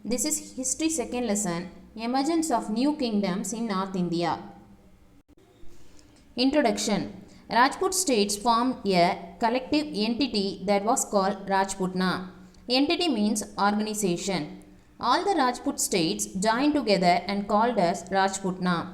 This is History second lesson, Emergence of New Kingdoms in North India. Introduction. Rajput states formed a collective entity that was called Rajputna. Entity means organization. All the Rajput states joined together and called as Rajputna.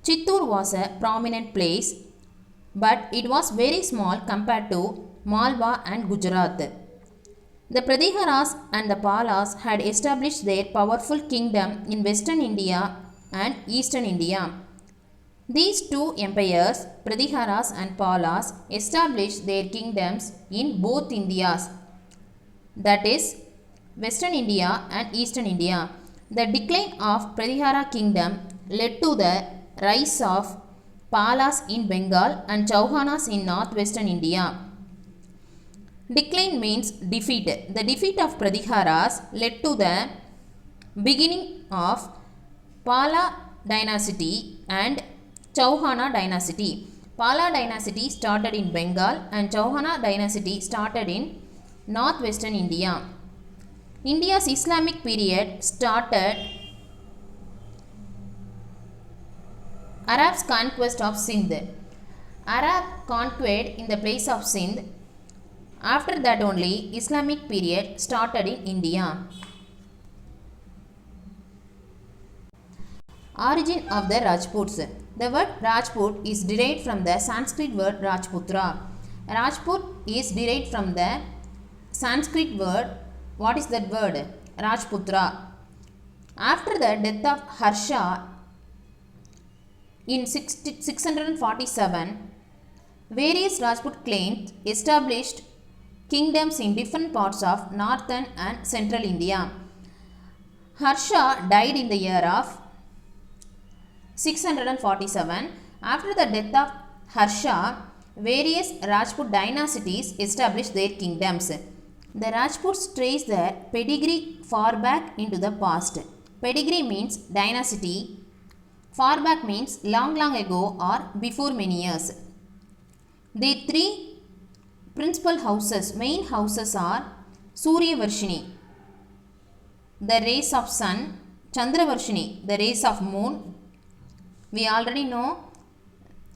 Chittur was a prominent place, but it was very small compared to Malwa and Gujarat. The Pratiharas and the Palas had established their powerful kingdom in western India and eastern India. These two empires, Pratiharas and Palas, established their kingdoms in both Indias, that is, western India and eastern India. The decline of Pratihara kingdom led to the rise of Palas in Bengal and Chauhanas in northwestern India. Decline means defeat. The defeat of Pratiharas led to the beginning of Pala dynasty and Chauhana dynasty. Pala dynasty started in Bengal and Chauhana dynasty started in northwestern India. India's Islamic period started Arabs' conquest of Sindh. Arab conquered in the place of Sindh. After that only Islamic period started in India. Origin of the Rajputs. The word Rajput is derived from the Sanskrit word Rajputra. Rajput is derived from the Sanskrit word. What is that word? Rajputra. After the death of Harsha in 647, various Rajput clans established kingdoms in different parts of northern and central India. Harsha died in the year of 647. After the death of Harsha, various Rajput dynasties established their kingdoms. The Rajputs trace their pedigree far back into the past. Pedigree means dynasty. Far back means long ago or before many years. Their three principal houses, main houses are Suryavarshini, the rays of sun; Chandravarshini, the rays of moon. We already know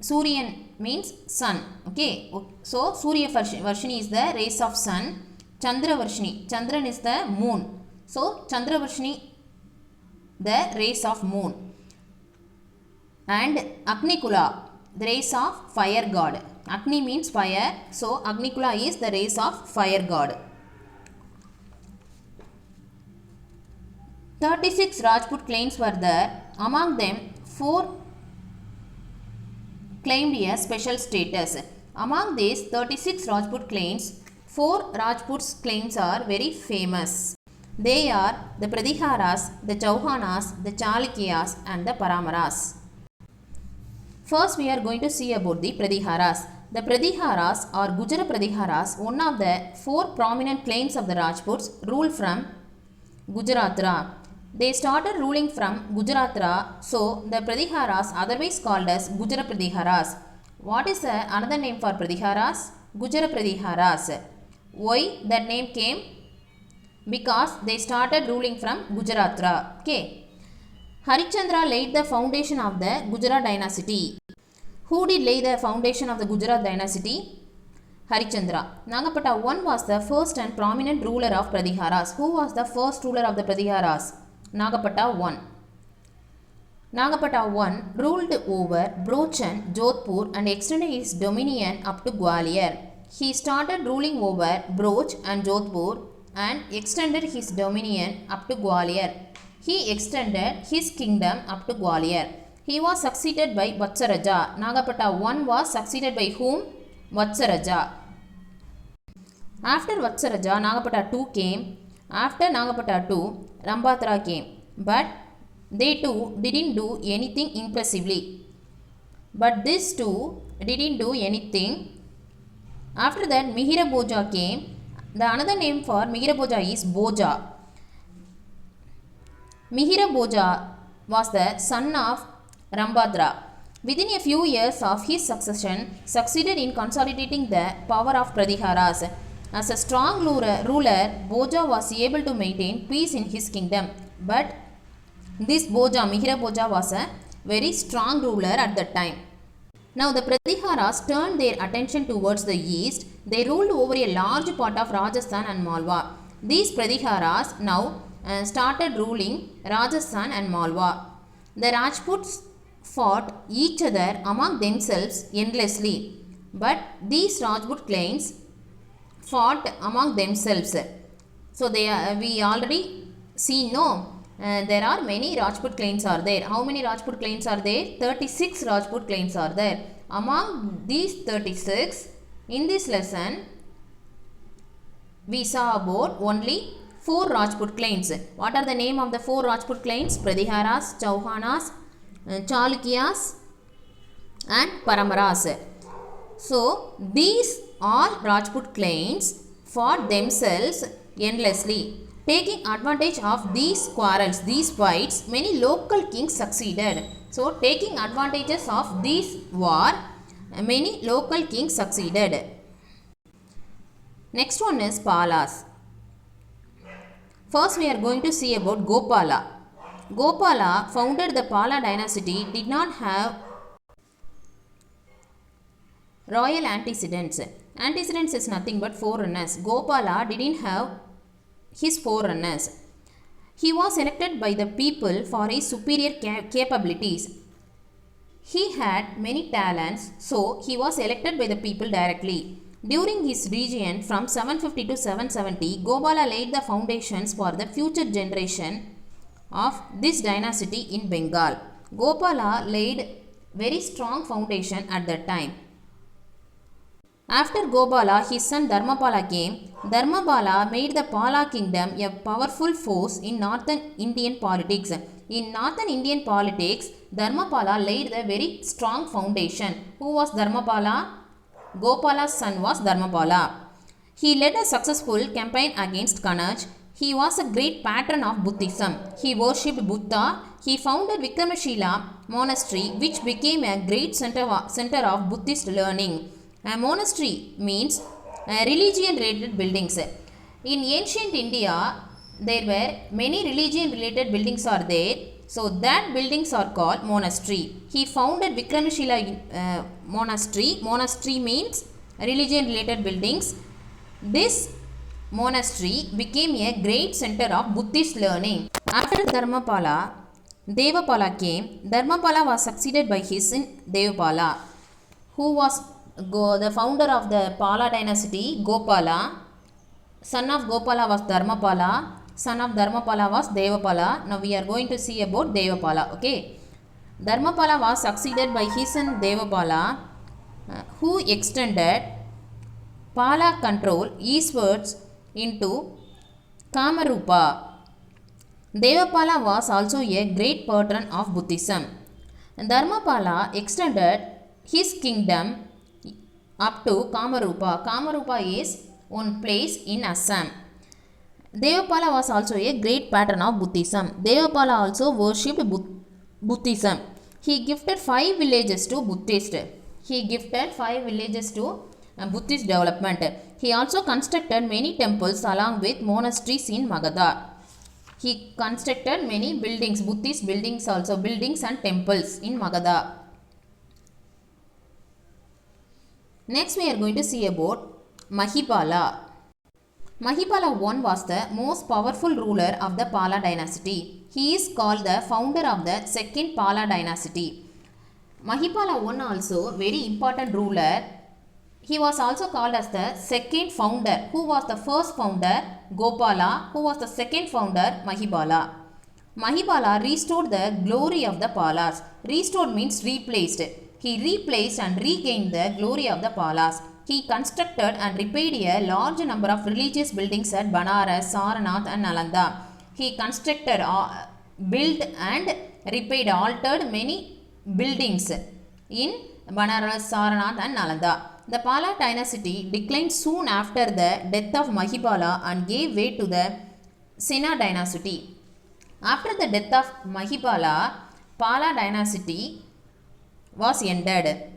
Suryan means sun. Okay, so Suryavarshini is the rays of sun. Chandravarshini, Chandran is the moon. So Chandravarshini, the rays of moon. And Agnikula, the rays of fire god. Agni means fire, so Agnikula is the rays of fire god. 36 Rajput clans were there. Among them, 4 claimed a special status. Among these 36 Rajput clans, 4 Rajputs claims are very famous. They are the Pratiharas, the Chauhanas, the Chalukyas and the Paramaras. First, we are going to see about the Pratiharas. The Pratiharas or Gujara Pratiharas, one of the 4 prominent clans of the Rajputs, ruled from Gujaratra. They started ruling from Gujaratra, so the Pratiharas, otherwise called as Gujara Pratiharas. What is another name for Pratiharas? Gujara Pratiharas. Why that name came? Because they started ruling from Gujaratra. Okay. Harichandra laid the foundation of the Gujarat dynasty. Who did lay the foundation of the Gujarat dynasty? Harichandra. Nagapata I was the first and prominent ruler of Pratiharas. Who was the first ruler of the Pratiharas? Nagapata I. Nagapata I ruled over Brochan, Jodhpur and extended his dominion up to Gwalior. He started ruling over Broch and Jodhpur and extended his dominion up to Gwalior. He extended his kingdom up to Gwalior. He was succeeded by Vatsaraja. Nagapata I was succeeded by whom? Vatsaraja. After Vatsaraja, Nagapata II came. After Nagapata II, Rambatra came. But they too didn't do anything impressively. But these two didn't do anything. After that, Mihira Bhoja came. The another name for Mihira Bhoja is Bhoja. Mihira Bhoja was the son of Rambhadra. Within a few years of his succession, succeeded in consolidating the power of Pratiharas. As a strong ruler, Bhoja was able to maintain peace in his kingdom. But this Bhoja, Mihira Bhoja, was a very strong ruler at that time. Now the Pratiharas turned their attention towards the east. They ruled over a large part of Rajasthan and Malwa. These Pratiharas now started ruling Rajasthan and Malwa. The Rajputs fought each other among themselves endlessly. But these Rajput clans fought among themselves. So we already see no. There are many Rajput clans are there. How many Rajput clans are there? 36 Rajput clans are there. Among these 36, in this lesson, we saw about only 4 Rajput clans. What are the name of the 4 Rajput clans? Pratiharas, Chauhanas, Chalukyas and Paramaras. So, these all Rajput clans fought themselves endlessly. Taking advantage of these quarrels, these fights, many local kings succeeded. So, taking advantages of this war, many local kings succeeded. Next one is Palas. First, we are going to see about Gopala. Gopala founded the Pala dynasty, did not have royal antecedents. Antecedents is nothing but forerunners. Gopala didn't have his forerunners. He was elected by the people for his superior capabilities. He had many talents, so he was elected by the people directly. During his reign from 750 to 770, Gopala laid the foundations for the future generation of this dynasty in Bengal. Gopala laid very strong foundation at that time. After Gopala, his son Dharmapala came. Dharmapala made the Pala kingdom a powerful force in northern Indian politics. In northern Indian politics, Dharmapala laid a very strong foundation. Who was Dharmapala? Gopala's son was Dharmapala. He led a successful campaign against Kannauj. He was a great patron of Buddhism. He worshipped Buddha. He founded Vikramashila monastery, which became a great center of Buddhist learning. A monastery means religion-related buildings. In ancient India, there were many religion-related buildings are there. So that buildings are called monastery. He founded Vikramashila monastery. Monastery means religion-related buildings. This monastery became a great center of Buddhist learning. After Dharmapala, Devapala came. Dharmapala was succeeded by his son Devapala, who was the founder of the Pala dynasty, Gopala. Son of Gopala was Dharmapala. Son of Dharmapala was Devapala. Now we are going to see about Devapala. Okay. Dharmapala was succeeded by his son Devapala, who extended Pala control eastwards into Kamarupa. Devapala was also a great patron of Buddhism. Dharmapala extended his kingdom up to Kamarupa. Kamarupa is one place in Assam. Devapala was also a great patron of Buddhism. Devapala also worshipped Buddhism. He gifted 5 villages to Buddhist. Buddhist development. He also constructed many temples along with monasteries in Magadha. He constructed many buildings, Buddhist buildings also, buildings and temples in Magadha. Next we are going to see about Mahipala. Mahipala I was the most powerful ruler of the Pala dynasty. He is called the founder of the second Pala dynasty. Mahipala I also very important ruler. He was also called as the second founder. Who was the first founder? Gopala. Who was the second founder? Mahipala. Mahipala restored the glory of the Palas. Restored means replaced. He replaced and regained the glory of the Palas. He constructed and repaired a large number of religious buildings at Banaras, Sarnath and Nalanda. He constructed, built and repaired, altered many buildings in Banaras, Sarnath and Nalanda. The Pala dynasty declined soon after the death of Mahipala and gave way to the Sena dynasty. After the death of Mahipala, Pala dynasty was ended.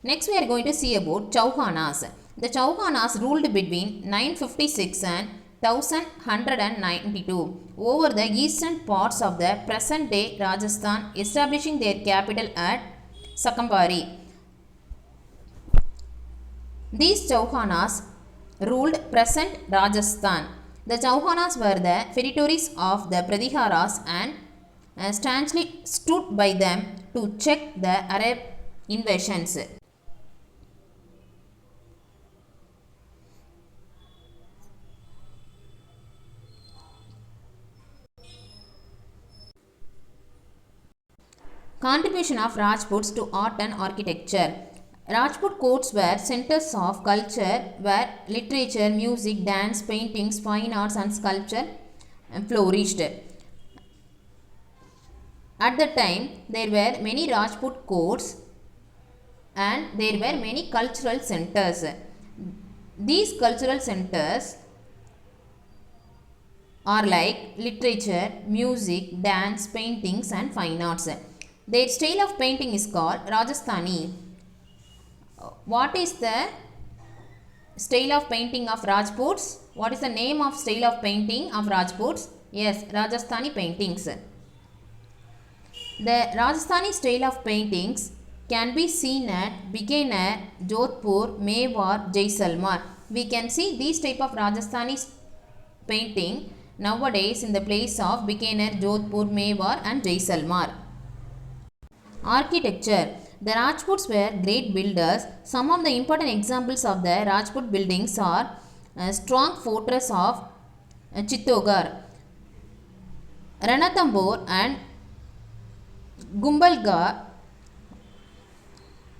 Next we are going to see about Chauhanas. The Chauhanas ruled between 956 and 1192 over the eastern parts of the present-day Rajasthan, establishing their capital at Sakambari. These Chauhanas ruled present Rajasthan. The Chauhanas were the feudatories of the Pratiharas and staunchly stood by them to check the Arab invasions. Contribution of Rajputs to art and architecture. Rajput courts were centers of culture where literature, music, dance, paintings, fine arts and sculpture flourished. At the time, there were many Rajput courts and there were many cultural centers. These cultural centers are like literature, music, dance, paintings and fine arts. Their style of painting is called Rajasthani. What is the style of painting of Rajputs? What is the name of style of painting of Rajputs? Yes, Rajasthani paintings. The Rajasthani style of paintings can be seen at Bikaner, Jodhpur, Mewar, Jaisalmer. We can see these type of Rajasthani painting nowadays in the place of Bikaner, Jodhpur, Mewar and Jaisalmer. Architecture. The Rajputs were great builders. Some of the important examples of the Rajput buildings are strong fortress of Chittorgarh, Ranthambore and Gumbalgarh,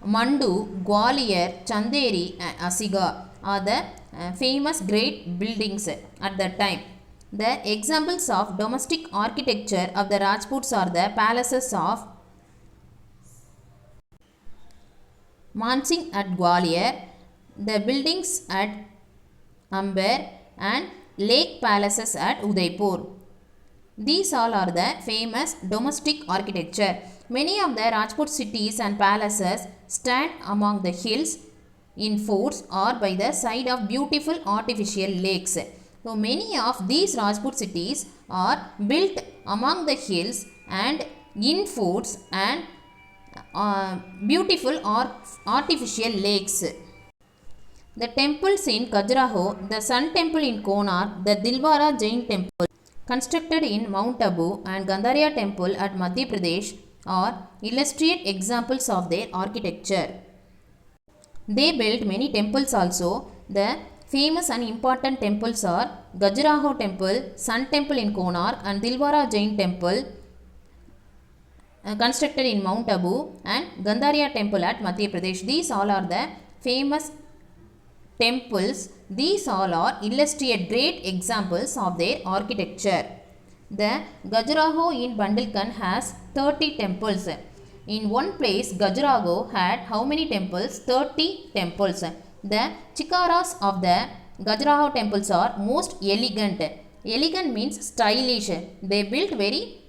Mandu, Gwalior, Chanderi and Asigarh are the famous great buildings at that time. The examples of domestic architecture of the Rajputs are the palaces of Mansingh at Gwalior, the buildings at Amber and lake palaces at Udaipur. These all are the famous domestic architecture. Many of the Rajput cities and palaces stand among the hills, in forts or by the side of beautiful artificial lakes. So many of these Rajput cities are built among the hills and in forts and beautiful or artificial lakes. The temples in Khajuraho, the Sun Temple in Konark, the Dilwara Jain Temple constructed in Mount Abu and Gandhariya Temple at Madhya Pradesh are illustrated examples of their architecture. They built many temples also. The famous and important temples are Khajuraho Temple, Sun Temple in Konark and Dilwara Jain Temple constructed in Mount Abu and Gandhariya Temple at Madhya Pradesh. These all are the famous temples. These all are illustrated great examples of their architecture. The Khajuraho in Bundelkhand has 30 temples. In one place, Khajuraho had how many temples? 30 temples. The chikaras of the Khajuraho temples are most elegant. Elegant means stylish. They built very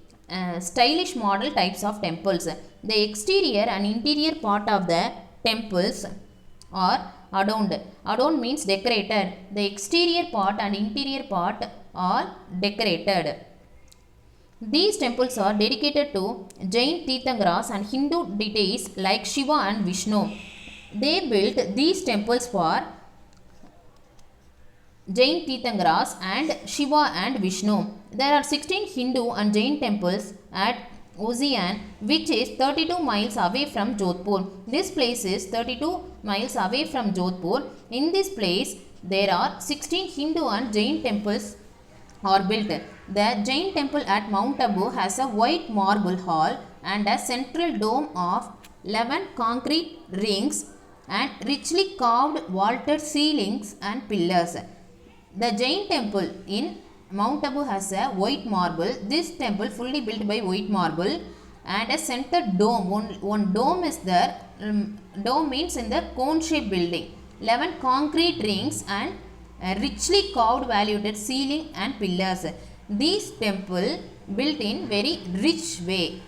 stylish model types of temples. The exterior and interior part of the temples are adorned. Adorned means decorated. The exterior part and interior part are decorated. These temples are dedicated to Jain Tirthankaras and Hindu deities like Shiva and Vishnu. They built these temples for Jain Tirthankaras and Shiva and Vishnu. There are 16 Hindu and Jain temples at Uzian, which is 32 miles away from Jodhpur. This place is 32 miles away from Jodhpur. In this place, there are 16 Hindu and Jain temples are built. The Jain temple at Mount Abu has a white marble hall and a central dome of 11 concrete rings and richly carved vaulted ceilings and pillars. The Jain temple in Mount Abu has a white marble. This temple fully built by white marble and a center dome. One dome is there. Dome means in the cone shaped building. 11 concrete rings and richly carved valued ceiling and pillars. These temple built in very rich way.